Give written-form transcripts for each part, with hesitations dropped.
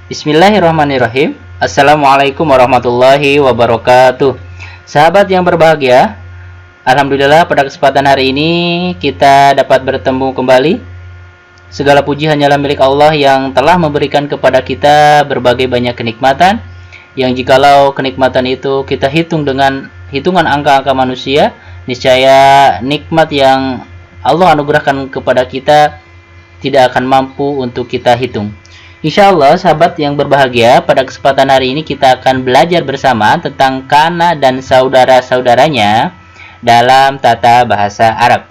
Bismillahirrahmanirrahim. Assalamualaikum warahmatullahi wabarakatuh. Sahabat yang berbahagia, alhamdulillah pada kesempatan hari ini kita dapat bertemu kembali. Segala puji hanyalah milik Allah yang telah memberikan kepada kita berbagai banyak kenikmatan, yang jikalau kenikmatan itu kita hitung dengan hitungan angka-angka manusia, niscaya nikmat yang Allah anugerahkan kepada kita tidak akan mampu untuk kita hitung. Insya Allah sahabat yang berbahagia, pada kesempatan hari ini kita akan belajar bersama tentang kana dan saudara-saudaranya dalam tata bahasa Arab.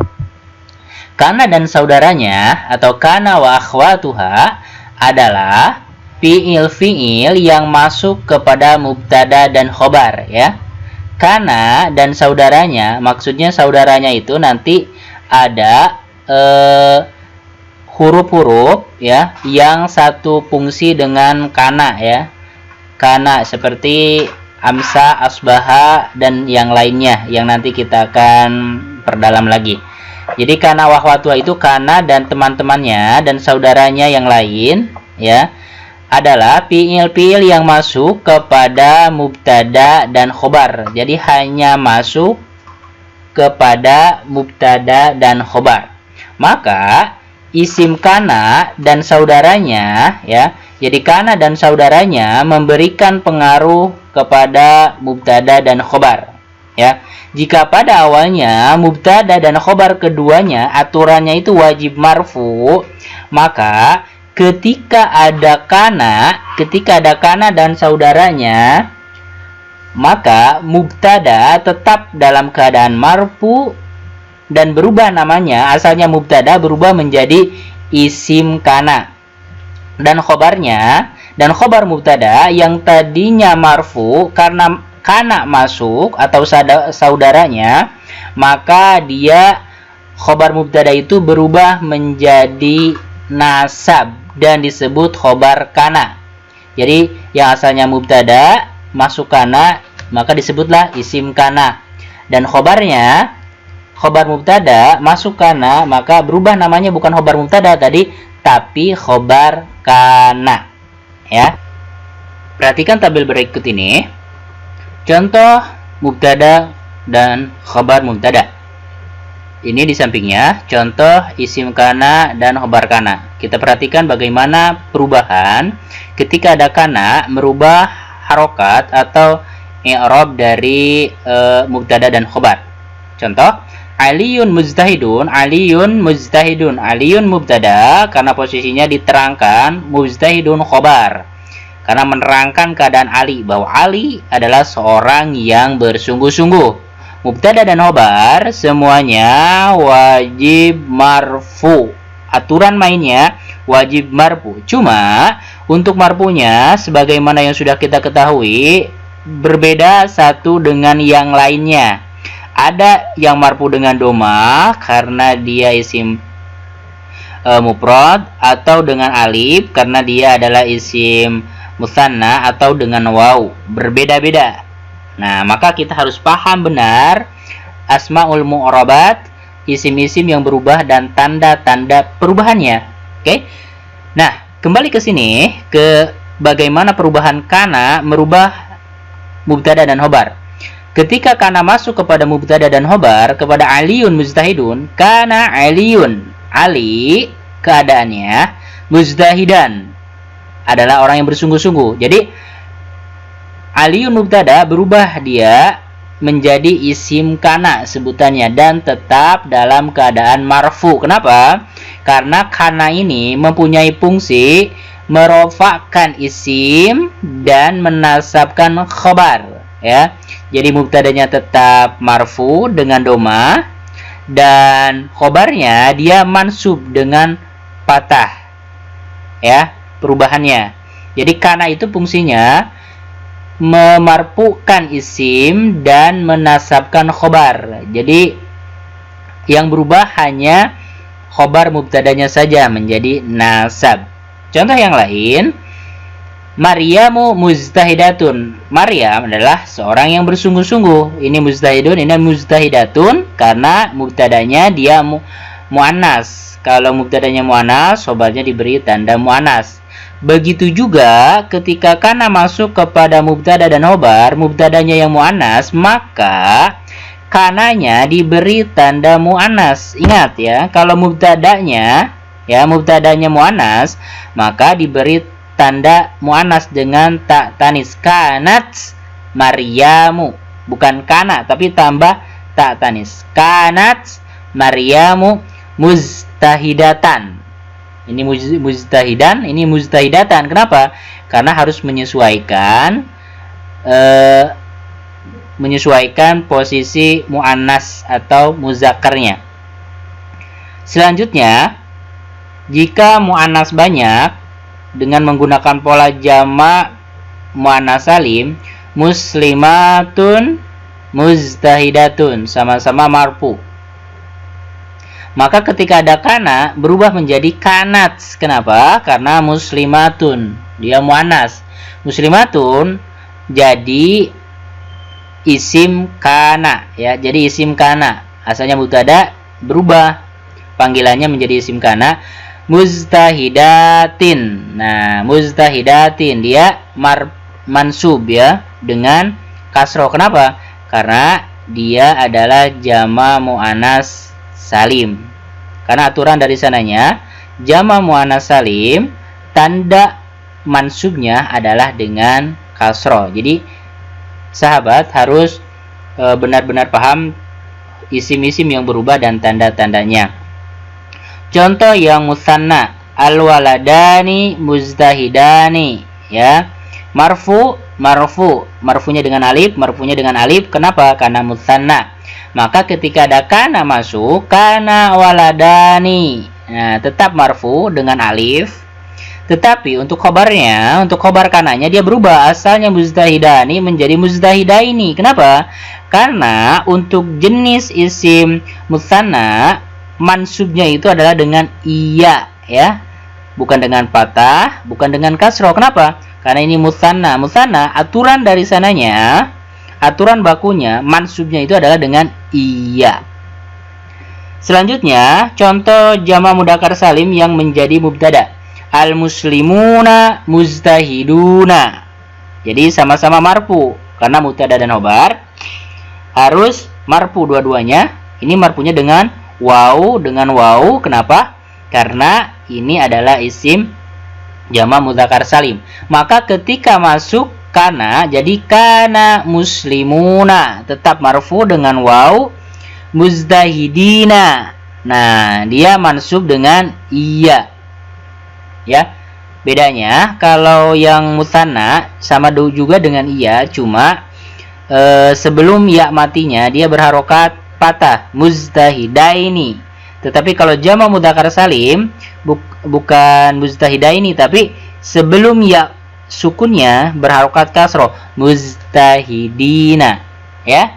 Kana dan saudaranya atau kana wa akhwatuha adalah fiil-fiil yang masuk kepada mubtada dan khobar, ya. Kana dan saudaranya, maksudnya saudaranya itu nanti ada huruf-huruf ya yang satu fungsi dengan kana, ya. Kana seperti amsa, asbaha dan yang lainnya yang nanti kita akan perdalam lagi. Jadi kana wa akhwatuha itu kana dan teman-temannya dan saudaranya yang lain, ya, adalah fiil-fiil yang masuk kepada mubtada dan khobar. Jadi hanya masuk kepada mubtada dan khobar. Maka isim kana dan saudaranya, ya, jadi kana dan saudaranya memberikan pengaruh kepada mubtada dan khobar, ya. Jika pada awalnya mubtada dan khobar keduanya aturannya itu wajib marfu, maka ketika ada kana dan saudaranya, maka mubtada tetap dalam keadaan marfu dan berubah namanya. Asalnya mubtada berubah menjadi isim kana, dan khobarnya dan khobar mubtada yang tadinya marfu karena kana masuk atau saudaranya, maka dia khobar mubtada itu berubah menjadi nasab dan disebut khobar kana. Jadi yang asalnya mubtada masuk kana, maka disebutlah isim kana. Dan khobarnya, khobar mubtada masuk kana, maka berubah namanya bukan khobar mubtada tadi, tapi khobar kana, ya. Perhatikan tabel berikut ini. Contoh mubtada dan khobar mubtada. Ini di sampingnya contoh isim kana dan khobar kana. Kita perhatikan bagaimana perubahan ketika ada kana merubah harokat atau i'rab dari mubtada dan khobar. Contoh, Aliyun mujtahidun, Aliyun mujtahidun. Aliyun mubtada karena posisinya diterangkan, mujtahidun khobar karena menerangkan keadaan Ali, bahwa Ali adalah seorang yang bersungguh-sungguh. Mubtada dan khobar semuanya wajib marfu. Aturan mainnya wajib marfu. Cuma untuk marfunya sebagaimana yang sudah kita ketahui berbeda satu dengan yang lainnya. Ada yang marfu dengan doma karena dia isim mufrad, atau dengan alif karena dia adalah isim musanna, atau dengan waw. Berbeda-beda. Nah, maka kita harus paham benar asmaul mu'rabat, isim-isim yang berubah dan tanda-tanda perubahannya. Oke. Nah, kembali ke sini ke bagaimana perubahan kana merubah mubtada dan khobar. Ketika kana masuk kepada mubtada dan khobar, kepada Aliyun mujtahidun, kana Aliyun, Ali keadaannya mujtahidan, adalah orang yang bersungguh-sungguh. Jadi Aliyun mubtada berubah dia menjadi isim kana sebutannya dan tetap dalam keadaan marfu. Kenapa? Karena kana ini mempunyai fungsi merofakkan isim dan menasabkan khobar, ya. Jadi mubtadanya tetap marfu dengan doma dan khobarnya dia mansub dengan patah, ya, perubahannya. Jadi kana itu fungsinya memarfukan isim dan menasabkan khobar. Jadi yang berubah hanya khobar mubtadanya saja menjadi nasab. Contoh yang lain, Maryamu mujtahidatun. Maryam adalah seorang yang bersungguh-sungguh. Ini mujtahidun, ini mujtahidatun karena mubtadanya dia muannas. Kalau mubtadanya muannas, khobarnya diberi tanda muannas. Begitu juga ketika kana masuk kepada mubtada dan khobar, mubtadanya yang muannas, maka kananya diberi tanda muannas. Ingat ya, kalau mubtadanya muannas, maka diberi tanda muannas dengan tak tanis. Kanat Maryamu, bukan kana tapi tambah tak tanis. Kanat Maryamu mujtahidatan. Ini mujtahidan, ini mujtahidatan. Kenapa? Karena harus menyesuaikan posisi muannas atau muzakkarnya. Selanjutnya, jika muannas banyak dengan menggunakan pola jamak muannas salim, muslimatun, mujtahidatun, sama-sama marfu. Maka ketika ada kana berubah menjadi kanat. Kenapa? Karena muslimatun, dia muannas. Muslimatun jadi isim kana ya. Jadi isim kana. Asalnya mubtada berubah panggilannya menjadi isim kana. Mujtahidatin. Nah, mujtahidatin dia mansub ya dengan kasroh. Kenapa? Karena dia adalah jama muannas salim. Karena aturan dari sananya jama muannas salim tanda mansubnya adalah dengan kasroh. Jadi sahabat harus benar-benar paham isim-isim yang berubah dan tanda-tandanya. Contoh yang musanna, al-waladani mujtahidani ya. Marfunya dengan alif, kenapa? Karena musanna. Maka ketika ada kana masuk, kana waladani, nah tetap marfu dengan alif. Tetapi untuk khobarnya, untuk khobar kananya dia berubah. Asalnya mujtahidani menjadi mujtahidaini. Kenapa? Karena untuk jenis isim musanna mansubnya itu adalah dengan iya ya, bukan dengan patah, bukan dengan kasroh. Kenapa? Karena ini musanna. Musanna aturan dari sananya, aturan bakunya mansubnya itu adalah dengan iya. Selanjutnya contoh jama mudzakkar salim yang menjadi mubtada. Al muslimuna mujtahiduna. Jadi sama-sama marfu karena mubtada dan khobar harus marfu dua-duanya. Ini marfunya dengan waw, kenapa? Karena ini adalah isim jama mudzakkar salim. Maka ketika masuk kana jadi kana muslimuna, tetap marfu dengan waw. Mujtahidina, nah dia mansub dengan iya ya. Bedanya kalau yang musanna sama juga dengan iya, cuma sebelum ya matinya dia berharokat patah, mujtahidaini. Tetapi kalau jama mudzakkar salim bukan mujtahidaini, tapi sebelum ya sukunnya berharokat kasroh, mujtahidina ya.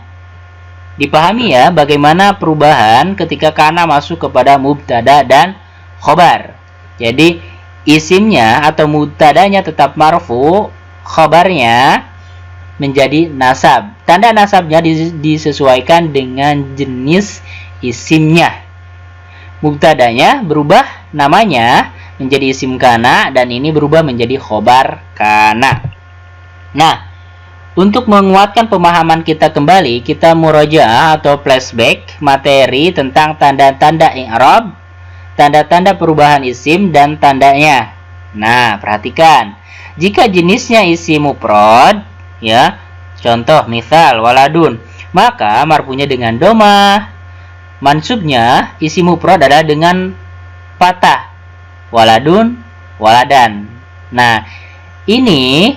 Dipahami ya bagaimana perubahan ketika kana masuk kepada mubtada dan khobar. Jadi isimnya atau mubtadanya tetap marfu, khobarnya menjadi nasab. Tanda nasabnya disesuaikan dengan jenis isimnya. Mubtadanya berubah namanya menjadi isim kana dan ini berubah menjadi khobar kana. Nah, untuk menguatkan pemahaman kita kembali, kita murajaah atau flashback materi tentang tanda-tanda i'rab, tanda-tanda perubahan isim dan tandanya. Nah, perhatikan. Jika jenisnya isim mufrad, ya, contoh misal waladun, maka marfunya dengan doma. Mansubnya isim mufrad adalah dengan patah. Waladun, waladan. Nah, ini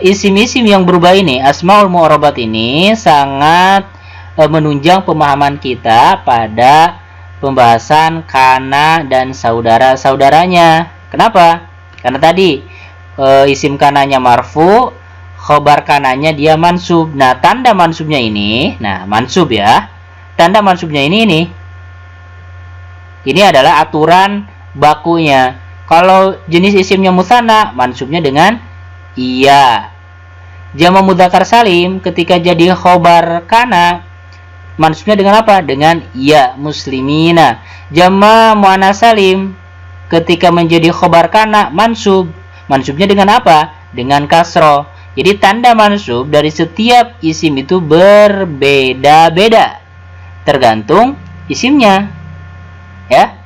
isim-isim yang berubah ini, asmaul mu'rabat ini sangat menunjang pemahaman kita pada pembahasan kana dan saudara-saudaranya. Kenapa? Karena tadi isim kananya marfu, khobar kananya dia mansub. Nah, tanda mansubnya ini, nah mansub ya. Tanda mansubnya ini adalah aturan bakunya. Kalau jenis isimnya musanna, mansubnya dengan iya. Jama mudzakkar salim ketika jadi khobar kana mansubnya dengan apa? Dengan iya, muslimina. Jama muannas salim ketika menjadi khobar kana mansub. Mansubnya dengan apa? Dengan kasroh. Jadi tanda mansub dari setiap isim itu berbeda-beda, tergantung isimnya. Ya.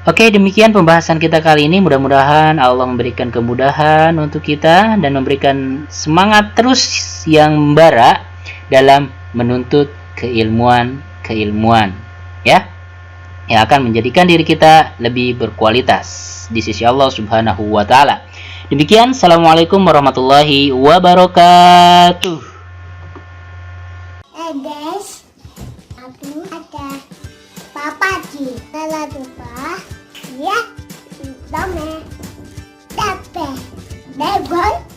Oke, demikian pembahasan kita kali ini. Mudah-mudahan Allah memberikan kemudahan untuk kita dan memberikan semangat terus yang membara dalam menuntut keilmuan, ya, yang akan menjadikan diri kita lebih berkualitas di sisi Allah Subhanahu wa taala. Demikian, assalamualaikum warahmatullahi wabarakatuh. Guys, aku ada papa di salah lupa ya, dame, dape, debon.